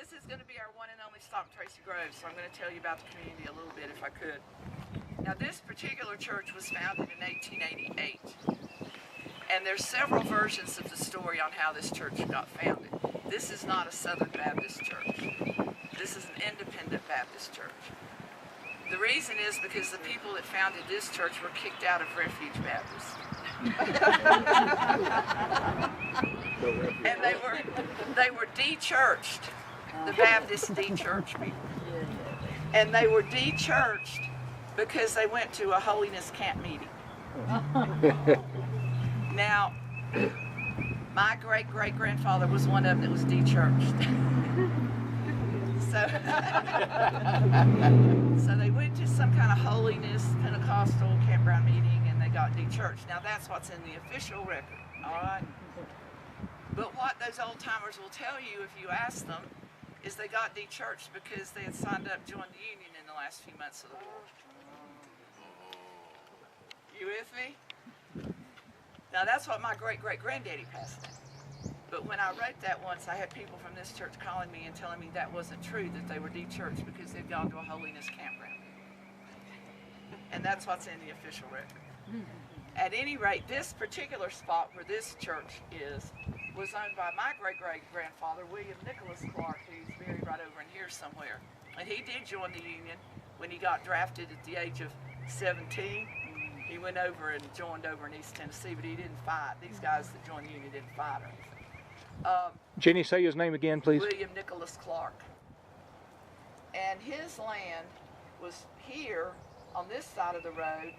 this is going to be our one and only stop, Tracy Grove, so I'm going to tell you about the community a little bit if I could. Now, this particular church was founded in 1888, and there's several versions of the story on how this church got founded. This is not a Southern Baptist church. This is an independent Baptist church. The reason is because the people that founded this church were kicked out of Refuge Baptist. And they were de-churched. The Baptists de-churched people. And they were de-churched because they went to a holiness camp meeting. Now, my great-great-grandfather was one of them that was de-churched. So they went to some kind of holiness Pentecostal campground meeting and they got de-churched. Now that's what's in the official record, all right? But what those old-timers will tell you if you ask them is they got de-churched because they had signed up to join the Union in the last few months of the war. You with me? Now that's what my great-great-granddaddy passed down. But when I wrote that once, I had people from this church calling me and telling me that wasn't true, that they were de-churched because they'd gone to a holiness campground. And that's what's in the official record. At any rate, this particular spot where this church is was owned by my great-great-grandfather, William Nicholas Clark, who's buried right over in here somewhere. And he did join the Union when he got drafted at the age of 17. He went over and joined over in East Tennessee, but he didn't fight. These guys that joined the Union didn't fight or anything. Jenny, say his name again, please. William Nicholas Clark. And his land was here on this side of the road,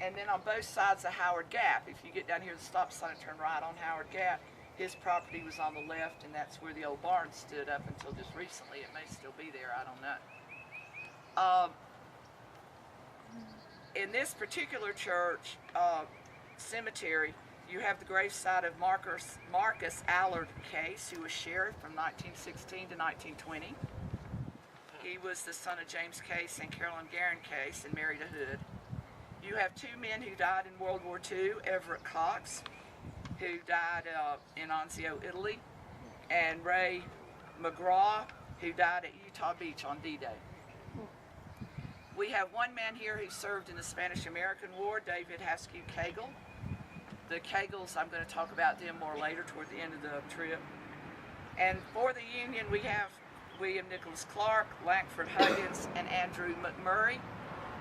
and then on both sides of Howard Gap. If you get down here to the stop sign and turn right on Howard Gap, his property was on the left, and that's where the old barn stood up until just recently. It may still be there, I don't know. In this particular church cemetery, you have the gravesite of Marcus Allard Case, who was sheriff from 1916 to 1920. He was the son of James Case and Carolyn Guerin Case and married a Hood. You have two men who died in World War II, Everett Cox, who died in Anzio, Italy, and Ray McGraw, who died at Utah Beach on D-Day. We have one man here who served in the Spanish-American War, David Haskew Cagle. The Cagles, I'm going to talk about them more later toward the end of the trip. And for the Union, we have William Nicholas Clark, Langford Huggins, and Andrew McMurray,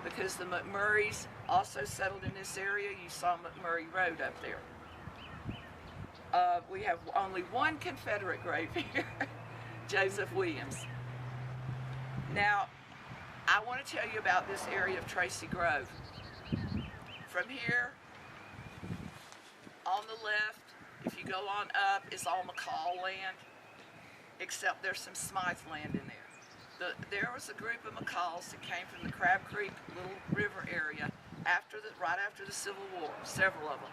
because the McMurrays also settled in this area. You saw McMurray Road up there. We have only one Confederate grave here, Joseph Williams. Now, I want to tell you about this area of Tracy Grove. From here, on the left, if you go on up, is all McCall land, except there's some Smythe land in there. There was a group of McCalls that came from the Crab Creek little river area right after the Civil War, several of them,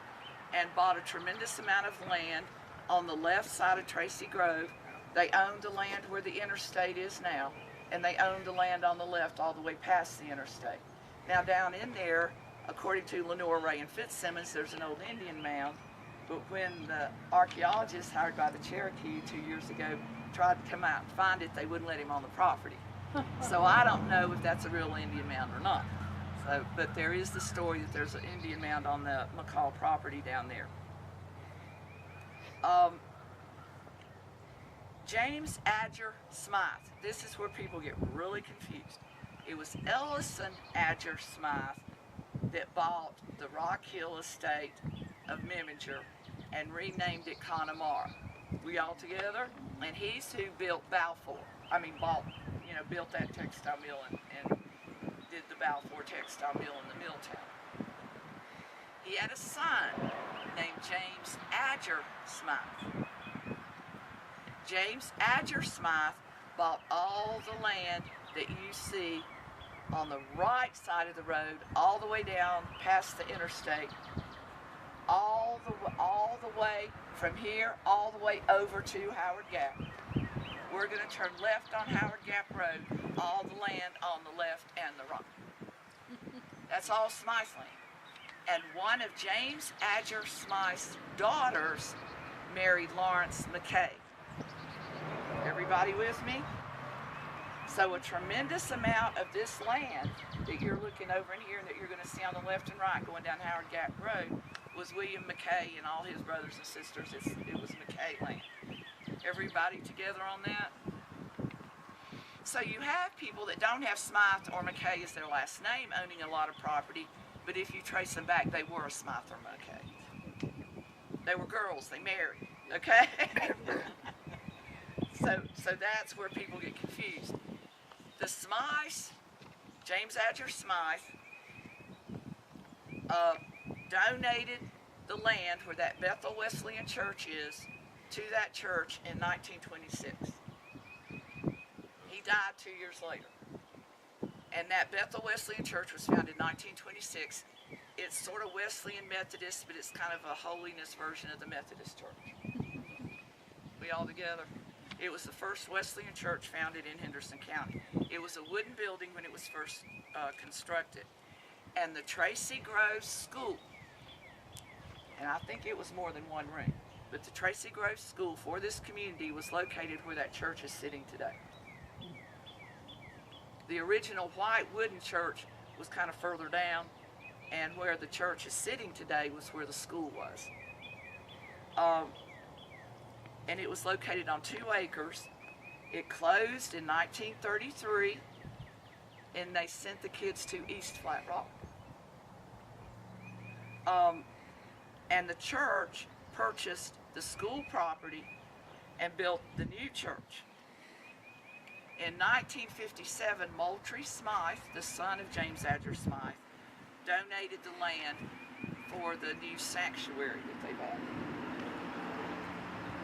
and bought a tremendous amount of land on the left side of Tracy Grove. They owned the land where the interstate is now, and they owned the land on the left all the way past the interstate. Now down in there, according to Lenore Ray and Fitzsimmons, there's an old Indian mound, but when the archaeologists hired by the Cherokee 2 years ago tried to come out and find it, they wouldn't let him on the property. So I don't know if that's a real Indian mound or not. But there is the story that there's an Indian mound on the McCall property down there. James Adger Smythe. This is where people get really confused. It was Ellison Adger Smythe that bought the Rock Hill estate of Meminger and renamed it Connemara. We all together? And he's who built Balfour. Built that textile mill and did the Balfour textile mill in the mill town. He had a son named James Adger Smythe. James Adger Smythe bought all the land that you see on the right side of the road, all the way down past the interstate, all the way from here, all the way over to Howard Gap. We're going to turn left on Howard Gap Road, all the land on the left and the right. That's all Smythe land. And one of James Adger Smythe's daughters married Lawrence McKay. Everybody with me? So a tremendous amount of this land that you're looking over in here and that you're going to see on the left and right going down Howard Gap Road was William McKay and all his brothers and sisters. It was McKay land. Everybody together on that? So you have people that don't have Smythe or McKay as their last name owning a lot of property, but if you trace them back, they were a Smythe or McKay. They were girls, they married, okay? So that's where people get confused. The Smythes, James Adger Smythe, donated the land where that Bethel Wesleyan Church is to that church in 1926. He died 2 years later. And that Bethel Wesleyan Church was founded in 1926. It's sort of Wesleyan Methodist, but it's kind of a holiness version of the Methodist Church. We all together? It was the first Wesleyan church founded in Henderson County. It was a wooden building when it was first constructed. And the Tracy Groves School, and I think it was more than one room, but the Tracy Groves School for this community was located where that church is sitting today. The original white wooden church was kind of further down, and where the church is sitting today was where the school was. And it was located on 2 acres. It closed in 1933, and they sent the kids to East Flat Rock. And the church purchased the school property and built the new church. In 1957, Moultrie Smythe, the son of James Adger Smythe, donated the land for the new sanctuary that they've added.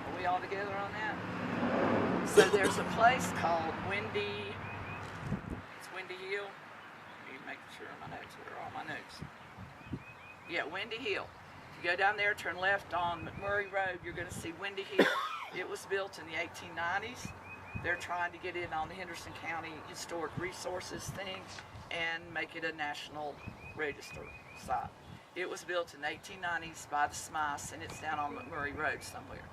Are we all together on that? So there's a place called Windy Hill. Let me make sure my notes are all my notes. Yeah, Windy Hill. If you go down there, turn left on McMurray Road, you're going to see Windy Hill. It was built in the 1890s. They're trying to get in on the Henderson County Historic Resources thing and make it a National Register site. It was built in the 1890s by the Smythes, and it's down on McMurray Road somewhere.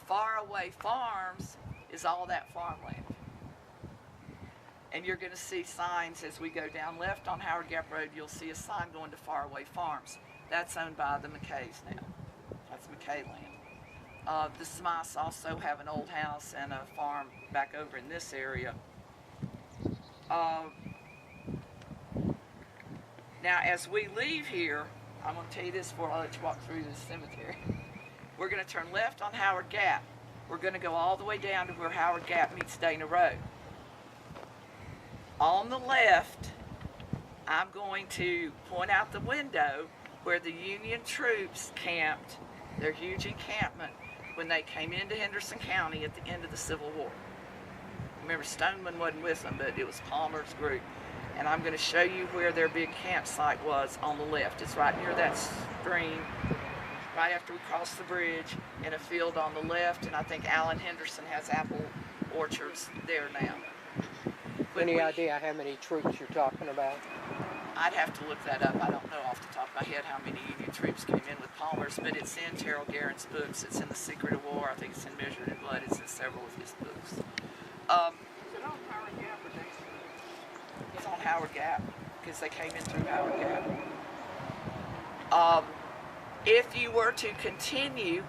Faraway Farms is all that farmland. And you're going to see signs as we go down left on Howard Gap Road. You'll see a sign going to Faraway Farms. That's owned by the McKays now. That's McKay land. The Smythes also have an old house and a farm back over in this area. Now, as we leave here, I'm going to tell you this before I let you walk through this cemetery. We're going to turn left on Howard Gap. We're going to go all the way down to where Howard Gap meets Dana Road. On the left, I'm going to point out the window where the Union troops camped, their huge encampment, when they came into Henderson County at the end of the Civil War. Remember, Stoneman wasn't with them, but it was Palmer's group. And I'm going to show you where their big campsite was on the left. It's right near that stream, right after we cross the bridge, in a field on the left. And I think Alan Henderson has apple orchards there now. Any idea how many troops you're talking about? I'd have to look that up. I don't know off the top of my head how many Union troops came in with Palmer's, but it's in Terrell Guerin's books. It's in The Secret of War. I think it's in Measured in Blood. It's in several of his books. Is it on Howard Gap or Dana? It's on Howard Gap because they came in through Howard Gap. If you were to continue,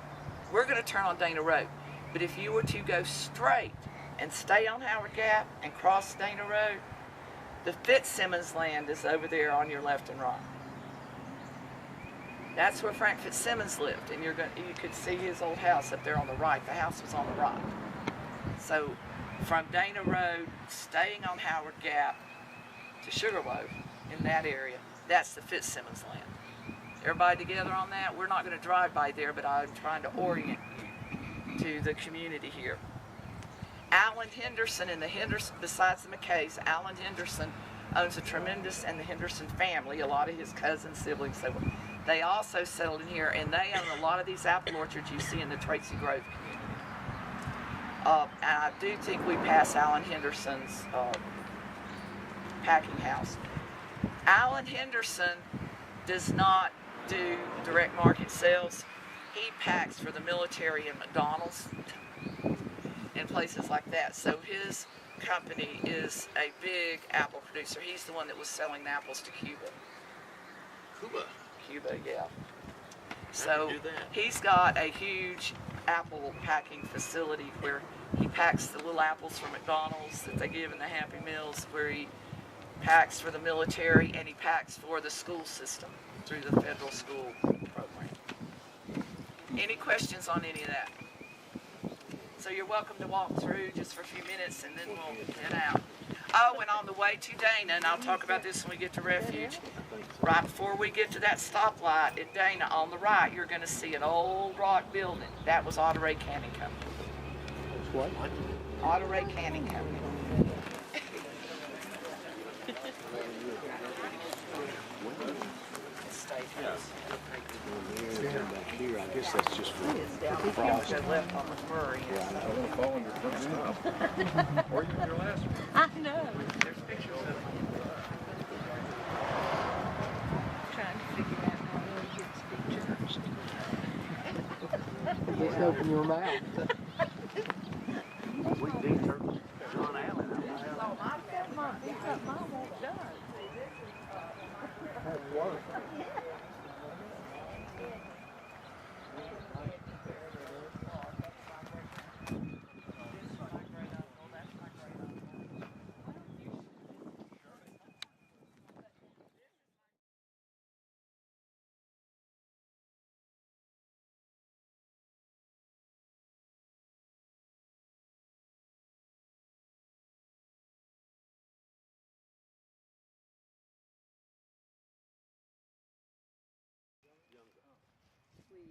we're going to turn on Dana Road, but if you were to go straight and stay on Howard Gap and cross Dana Road, the Fitzsimmons land is over there on your left and right. That's where Frank Fitzsimmons lived, and you could see his old house up there on the right. The house was on the right. So from Dana Road, staying on Howard Gap to Sugarloaf in that area, that's the Fitzsimmons land. Everybody together on that? We're not going to drive by there, but I'm trying to orient you to the community here. Alan Henderson and besides the McKays, Alan Henderson owns a tremendous, and the Henderson family, a lot of his cousins, siblings, they also settled in here, and they own a lot of these apple orchards you see in the Tracy Grove community. And I do think we pass Alan Henderson's packing house. Alan Henderson does not do direct market sales. He packs for the military and McDonald's and places like that. So his company is a big apple producer. He's the one that was selling apples to Cuba. Cuba, yeah. So he's got a huge apple packing facility where he packs the little apples from McDonald's that they give in the Happy Meals, where he packs for the military, and he packs for the school system through the federal school program. Any questions on any of that? So you're welcome to walk through just for a few minutes and then we'll head out. Oh, and on the way to Dana, and I'll talk about this when we get to Refuge, right before we get to that stoplight at Dana, on the right, you're going to see an old rock building. That was Otteray Canning Company. What? Otteray Canning Company. Here, I guess that's just for Frost. Left on McMurray. Or you your last one. I know. There's pictures of it. Trying to figure out how well it gets to be charged. Just open your mouth. We detour John Allen. Mine won't die. We